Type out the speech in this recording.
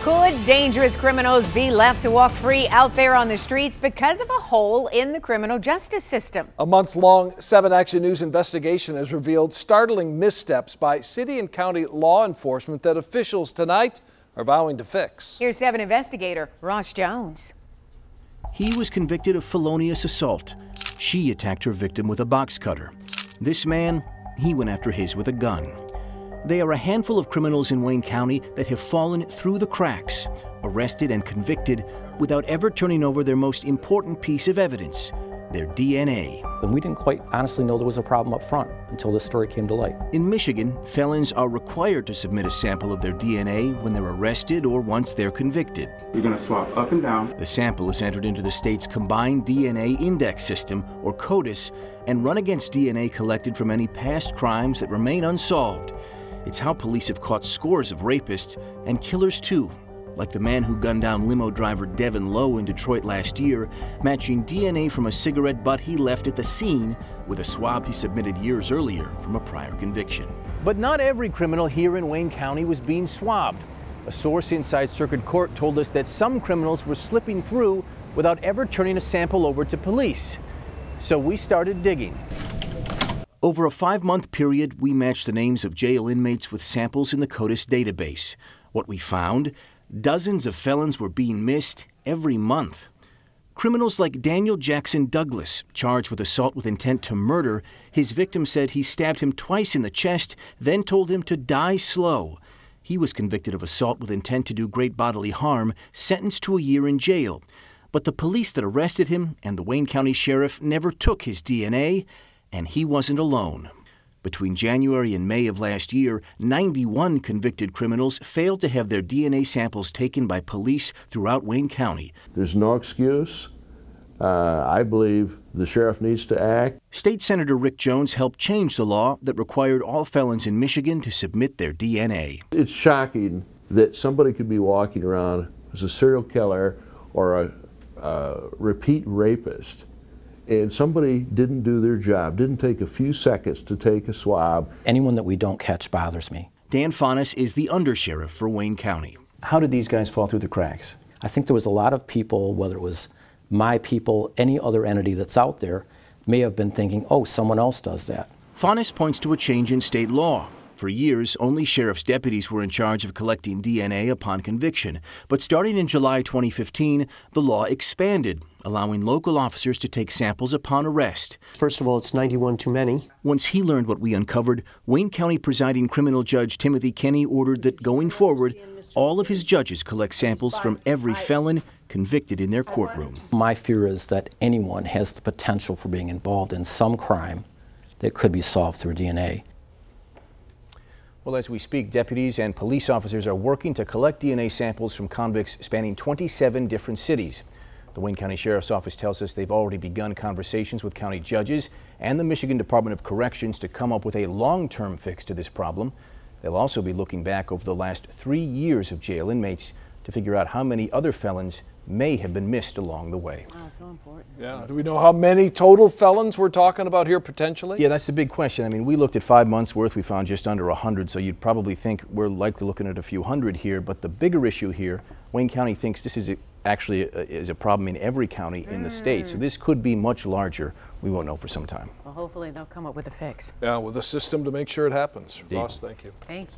Could dangerous criminals be left to walk free out there on the streets because of a hole in the criminal justice system? A month-long 7 Action News investigation has revealed startling missteps by city and county law enforcement that officials tonight are vowing to fix. Here's 7 investigator Ross Jones. He was convicted of felonious assault. She attacked her victim with a box cutter. This man, he went after his with a gun. They are a handful of criminals in Wayne County that have fallen through the cracks, arrested and convicted without ever turning over their most important piece of evidence, their DNA. And we didn't quite honestly know there was a problem up front until this story came to light. In Michigan, felons are required to submit a sample of their DNA when they're arrested or once they're convicted. You're going to swap up and down. The sample is entered into the state's Combined DNA Index System, or CODIS, and run against DNA collected from any past crimes that remain unsolved. It's how police have caught scores of rapists and killers too, like the man who gunned down limo driver Devin Lowe in Detroit last year, matching DNA from a cigarette butt he left at the scene with a swab he submitted years earlier from a prior conviction. But not every criminal here in Wayne County was being swabbed. A source inside Circuit Court told us that some criminals were slipping through without ever turning a sample over to police. So we started digging. Over a 5-month period, we matched the names of jail inmates with samples in the CODIS database. What we found? Dozens of felons were being missed every month. Criminals like Daniel Jackson Douglas, charged with assault with intent to murder. His victim said he stabbed him twice in the chest, then told him to die slow. He was convicted of assault with intent to do great bodily harm, sentenced to a year in jail. But the police that arrested him and the Wayne County Sheriff never took his DNA, and he wasn't alone. Between January and May of last year, 91 convicted criminals failed to have their DNA samples taken by police throughout Wayne County. There's no excuse. I believe the sheriff needs to act. State Senator Rick Jones helped change the law that required all felons in Michigan to submit their DNA. It's shocking that somebody could be walking around as a serial killer or a repeat rapist, and somebody didn't do their job, didn't take a few seconds to take a swab. Anyone that we don't catch bothers me. Dan Faunus is the undersheriff for Wayne County. How did these guys fall through the cracks? I think there was a lot of people, whether it was my people, any other entity that's out there, may have been thinking, oh, someone else does that. Faunus points to a change in state law. For years, only sheriff's deputies were in charge of collecting DNA upon conviction. But starting in July 2015, the law expanded, allowing local officers to take samples upon arrest. First of all, it's 91 too many. Once he learned what we uncovered, Wayne County presiding criminal judge Timothy Kenny ordered that going forward, all of his judges collect samples from every felon convicted in their courtroom. My fear is that anyone has the potential for being involved in some crime that could be solved through DNA. Well, as we speak, deputies and police officers are working to collect DNA samples from convicts spanning 27 different cities. The Wayne County Sheriff's Office tells us they've already begun conversations with county judges and the Michigan Department of Corrections to come up with a long-term fix to this problem. They'll also be looking back over the last 3 years of jail inmates to figure out how many other felons may have been missed along the way. Wow, so important. Yeah, do we know how many total felons we're talking about here potentially? Yeah, that's the big question. I mean, we looked at 5 months worth, we found just under 100, so you'd probably think we're likely looking at a few hundred here, but the bigger issue here, Wayne County thinks this is actually is a problem in every county in the state, so this could be much larger. We won't know for some time. Well, hopefully they'll come up with a fix. Yeah, with a system to make sure it happens. Indeed. Ross, thank you. Thank you.